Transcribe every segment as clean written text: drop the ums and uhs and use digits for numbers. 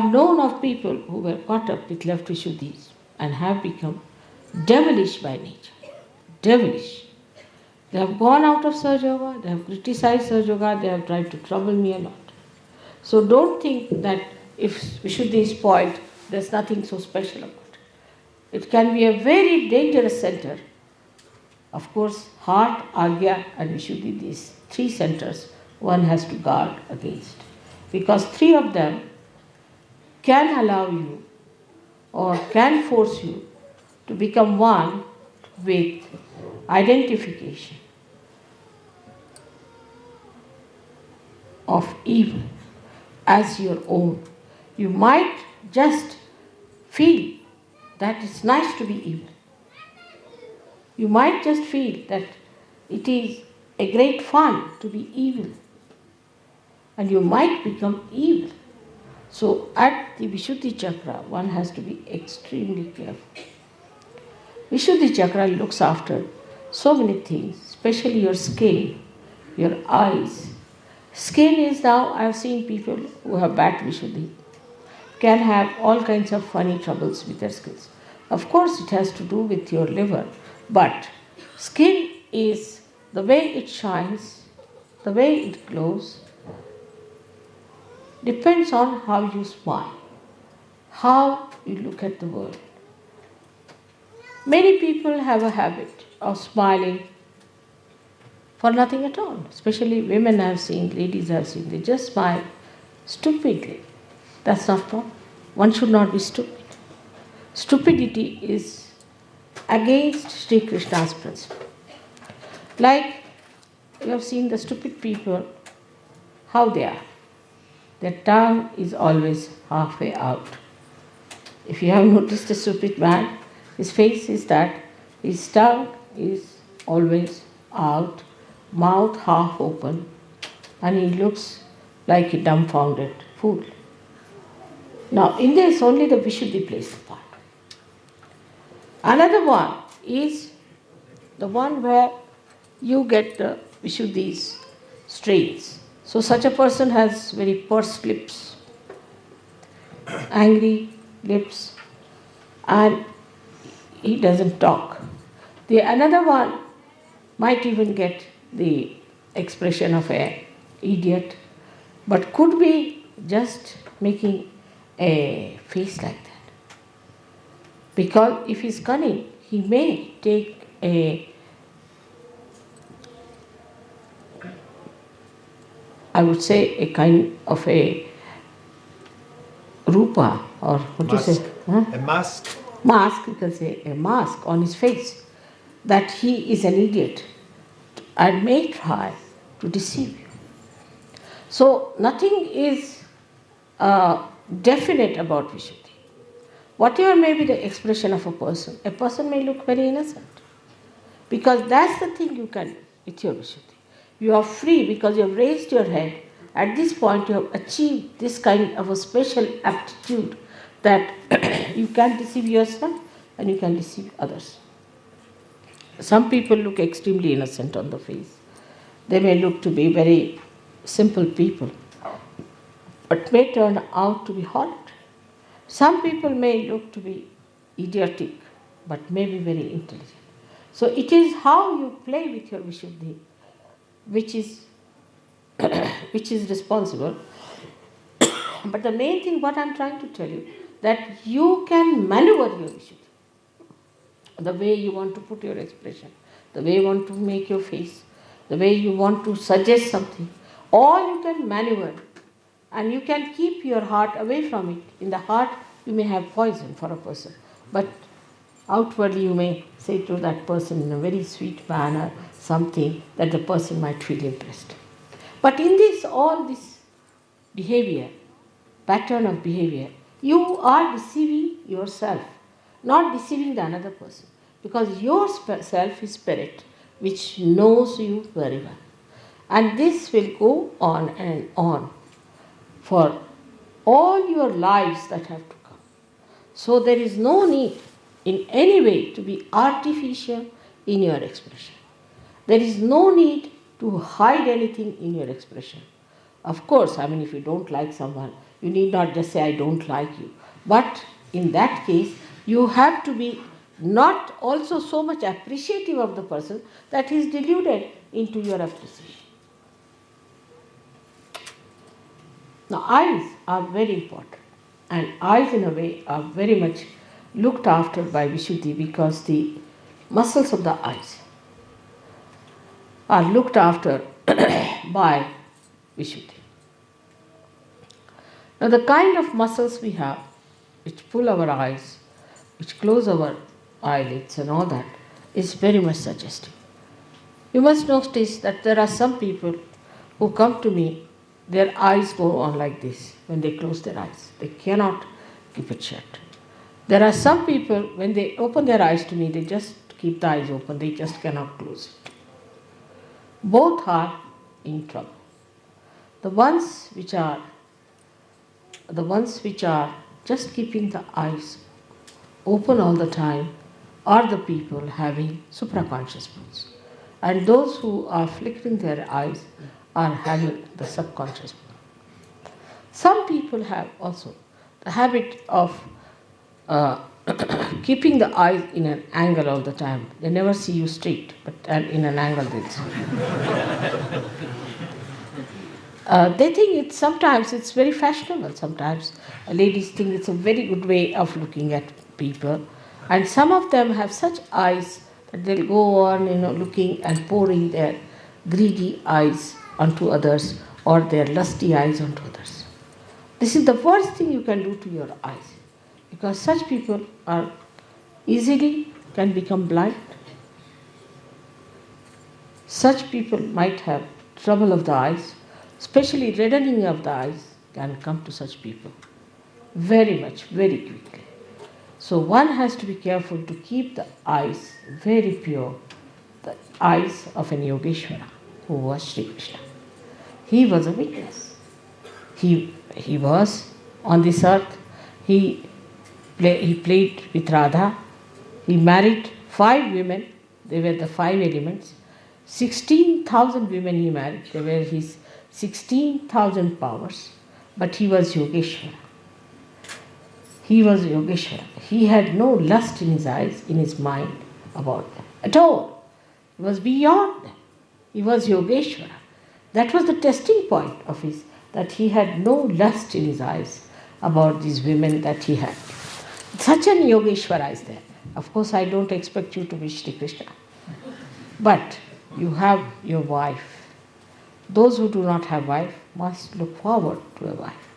have known of people who were caught up with left Vishuddhis and have become devilish by nature. Devilish. They have gone out of Sahaja Yoga, they have criticized Sahaja Yoga, they have tried to trouble me a lot. So don't think that if Vishuddhi is spoiled, there's nothing so special about it. It can be a very dangerous center. Of course, heart, Agya and Vishuddhi, these three centers, one has to guard against. Because three of them can allow you or can force you to become one with identification of evil as your own. You might just feel that it's nice to be evil. You might just feel that it is a great fun to be evil. And you might become evil. So at the Vishuddhi Chakra, one has to be extremely careful. Vishuddhi Chakra looks after so many things, especially your skin, your eyes. Skin is now, I have seen people who have bad Vishuddhi, can have all kinds of funny troubles with their skins. Of course, it has to do with your liver, but skin is the way it shines, the way it glows, depends on how you smile, how you look at the world. Many people have a habit of smiling for nothing at all, especially women I have seen, ladies I have seen, they just smile stupidly. That's not proper. One should not be stupid. Stupidity is against Sri Krishna's principle. Like you have seen the stupid people, how they are. Their tongue is always halfway out. If you have noticed a stupid man, his face is that his tongue is always out, mouth half open, and he looks like a dumbfounded fool. Now, in this, only the Vishuddhi plays the part. Another one is the one where you get the Vishuddhi's strains. So such a person has very pursed lips, angry lips, and he doesn't talk. The another one might even get the expression of an idiot, but could be just making a face like that. Because if he's cunning, he may take I would say a kind of a rupa, or what do you say? Huh? A mask. Mask, you can say, a mask on his face, that he is an idiot and may try to deceive you. So nothing is definite about Vishuddhi. Whatever may be the expression of a person may look very innocent. Because that's the thing you can do with your Vishuddhi. You are free because you have raised your head. At this point, you have achieved this kind of a special aptitude that you can deceive yourself and you can deceive others. Some people look extremely innocent on the face. They may look to be very simple people, but may turn out to be horrid. Some people may look to be idiotic, but may be very intelligent. So it is how you play with your Vishuddhi which is responsible. But the main thing, what I am trying to tell you, that you can maneuver your Vishuddhi. The way you want to put your expression, the way you want to make your face, the way you want to suggest something, all you can maneuver. And you can keep your heart away from it. In the heart, you may have poison for a person, but outwardly you may say to that person in a very sweet manner something that the person might feel impressed. But in this, all this behavior, pattern of behavior, you are deceiving yourself, not deceiving the another person, because your self is spirit which knows you very well. And this will go on and on for all your lives that have to come. So there is no need in any way to be artificial in your expression. There is no need to hide anything in your expression. Of course, I mean, if you don't like someone, you need not just say, I don't like you. But in that case, you have to be not also so much appreciative of the person that he is deluded into your appreciation. Now, eyes are very important, and eyes, in a way, are very much looked after by Vishuddhi because the muscles of the eyes are looked after by Vishuddhi. Now, the kind of muscles we have, which pull our eyes, which close our eyelids, and all that, is very much suggestive. You must notice that there are some people who come to me, their eyes go on like this when they close their eyes. They cannot keep it shut. There are some people, when they open their eyes to me, they just keep the eyes open, they just cannot close it. Both are in trouble. The ones which are just keeping the eyes open all the time are the people having supraconscious moods. And those who are flickering their eyes are having the subconscious mood. Some people have also the habit of keeping the eyes in an angle all the time. They never see you straight, but in an angle they'll see. They think sometimes it's very fashionable. Sometimes ladies think it's a very good way of looking at people. And some of them have such eyes that they'll go on, looking and pouring their greedy eyes onto others or their lusty eyes onto others. This is the worst thing you can do to your eyes, because such people are easily can become blind. Such people might have trouble of the eyes, especially reddening of the eyes can come to such people very much, very quickly. So one has to be careful to keep the eyes very pure, the eyes of an Yogeshwara who was Sri Krishna. He was a witness. He was on this earth. He played with Radha. He married 5 women. They were the 5 elements. 16,000 women he married. They were his 16,000 powers. But he was Yogeshwara. He was Yogeshwara. He had no lust in his eyes, in his mind about them at all. He was beyond them. He was Yogeshwara. That was the testing point of his, that he had no lust in his eyes about these women that he had. Such an Yogeshwara is there. Of course, I don't expect you to be Shri Krishna. But you have your wife. Those who do not have wife must look forward to a wife.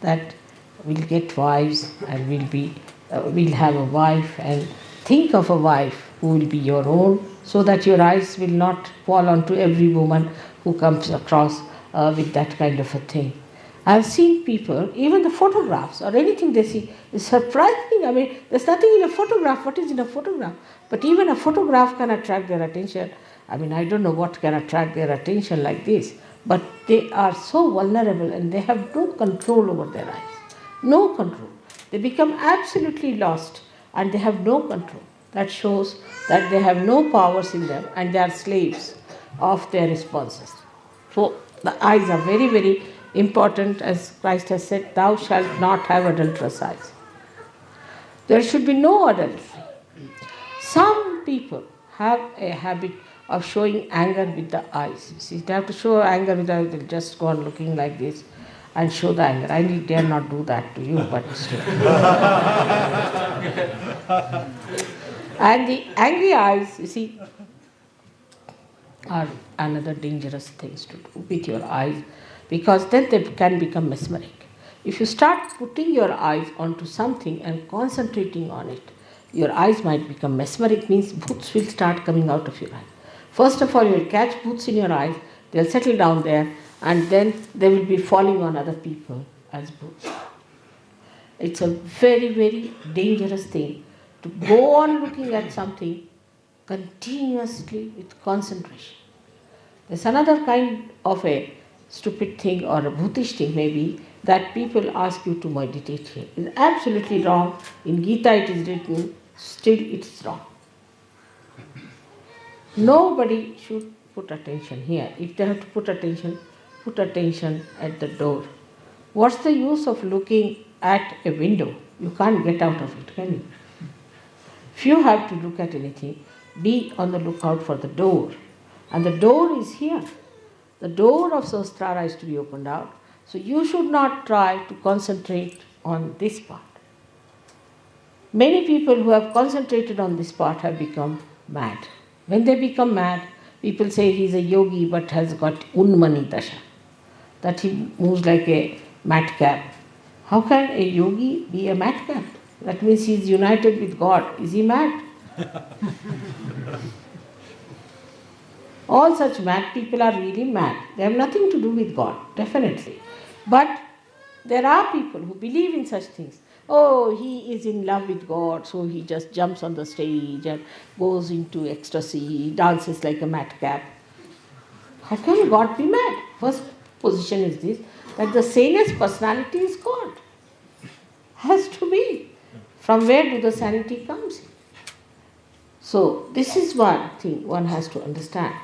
That we'll get wives and we'll have a wife, and think of a wife who will be your own, so that your eyes will not fall onto every woman who comes across with that kind of a thing. I've seen people, even the photographs or anything they see is surprising. I mean, there's nothing in a photograph. What is in a photograph? But even a photograph can attract their attention. I mean, I don't know what can attract their attention like this, but they are so vulnerable and they have no control over their eyes. No control. They become absolutely lost and they have no control. That shows that they have no powers in them and they are slaves of their responses. So the eyes are very, very important, as Christ has said, thou shalt not have adulterous eyes. There should be no adultery. Some people have a habit of showing anger with the eyes. See, they have to show anger with the eyes, they'll just go on looking like this and show the anger. I dare not do that to you, but still. And the angry eyes, you see, are another dangerous things to do with your eyes, because then they can become mesmeric. If you start putting your eyes onto something and concentrating on it, your eyes might become mesmeric, means bhoots will start coming out of your eye. First of all, you will catch bhoots in your eyes, they'll settle down there, and then they will be falling on other people as bhoots. It's a very, very dangerous thing to go on looking at something continuously with concentration. There's another kind of a stupid thing or a bhutish thing maybe that people ask you to meditate here. It's absolutely wrong. In Gita it is written, still it's wrong. Nobody should put attention here. If they have to put attention, put attention at the door. What's the use of looking at a window? You can't get out of it, can you? If you have to look at anything, be on the lookout for the door. And the door is here. The door of Sahasrara is to be opened out. So you should not try to concentrate on this part. Many people who have concentrated on this part have become mad. When they become mad, people say he is a yogi but has got unmani dasha, that he moves like a madcap. How can a yogi be a madcap? That means he is united with God. Is he mad? All such mad people are really mad. They have nothing to do with God, definitely. But there are people who believe in such things. Oh, he is in love with God, so he just jumps on the stage and goes into ecstasy, dances like a madcap. How can God be mad? First position is this, that the sanest personality is God. Has to be. From where do the sanity comes? So this is one thing one has to understand,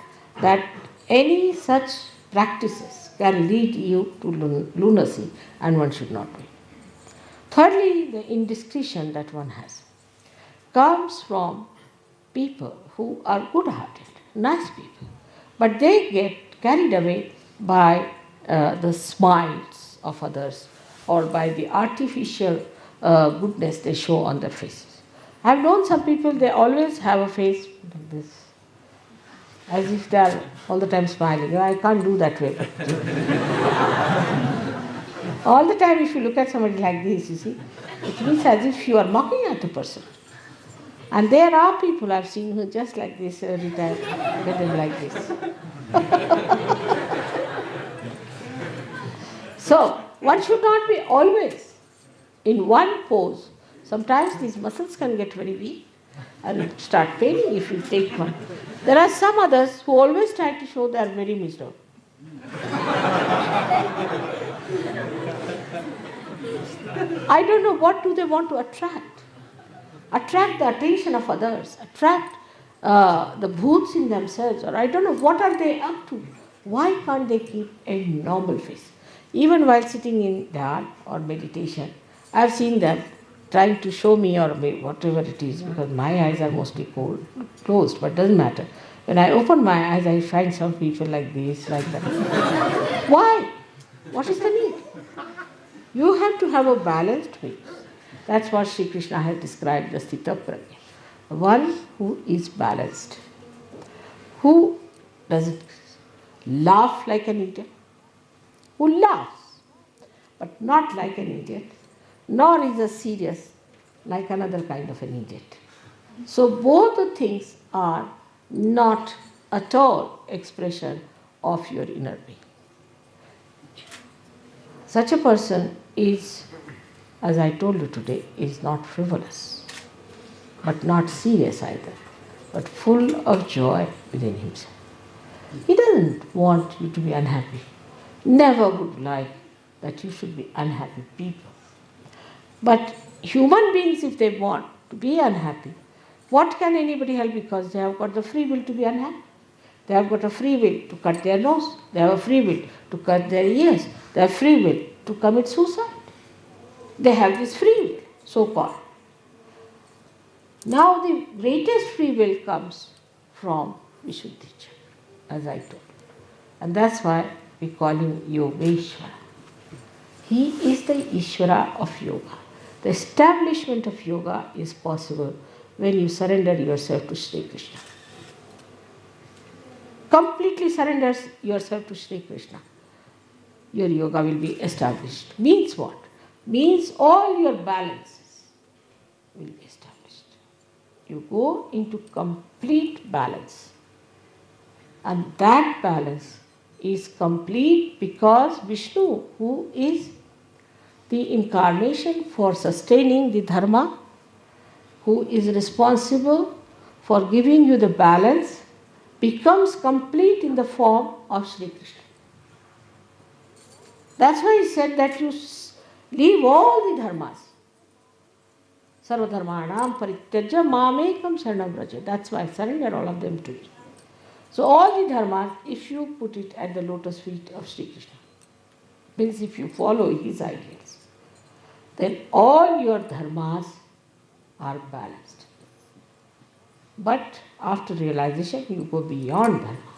that any such practices can lead you to lunacy, and one should not do it. Thirdly, the indiscretion that one has comes from people who are good-hearted, nice people, but they get carried away by the smiles of others or by the artificial goodness they show on their faces. I have known some people, they always have a face like this, as if they are all the time smiling. I can't do that way. All the time if you look at somebody like this, you see, it means as if you are mocking at a person. And there are people I've seen who just like this every time, get them like this. So, one should not be always in one pose. Sometimes these muscles can get very weak and start paining if you take one. There are some others who always try to show they are very miserable. I don't know, what do they want to attract? Attract the attention of others, attract the bhoots in themselves, or I don't know, what are they up to? Why can't they keep a normal face? Even while sitting in dhyan or meditation, I have seen them trying to show me, or whatever it is, because my eyes are mostly closed, but doesn't matter. When I open my eyes, I find some people like this, like that. Why? What is the need? You have to have a balanced face. That's what Sri Krishna has described as Sthita Prajna. One who is balanced, who doesn't laugh like an idiot, who laughs, but not like an idiot, nor is as serious like another kind of an idiot. So both the things are not at all expression of your inner being. Such a person is, as I told you today, is not frivolous, but not serious either, but full of joy within himself. He doesn't want you to be unhappy. Never would like that you should be unhappy people. But human beings, if they want to be unhappy, what can anybody help? Because they have got the free will to be unhappy. They have got a free will to cut their nose. They have a free will to cut their ears. They have free will to commit suicide. They have this free will, so-called. Now the greatest free will comes from Vishuddhi, as I told you. And that's why we call him Yogeshwara. He is the Ishvara of yoga. The establishment of yoga is possible when you surrender yourself to Sri Krishna. Completely surrender yourself to Sri Krishna. Your yoga will be established. Means what? Means all your balances will be established. You go into complete balance. And that balance is complete because Vishnu, who is the incarnation for sustaining the dharma, who is responsible for giving you the balance, becomes complete in the form of Sri Krishna. That's why he said that you leave all the dharmas. Sarva dharmanam parityajya mamekam saranam vraja. That's why I surrender all of them to you. So all the dharmas, if you put it at the lotus feet of Sri Krishna, means if you follow his ideals, then all your dharmas are balanced. But after realization, you go beyond dharma.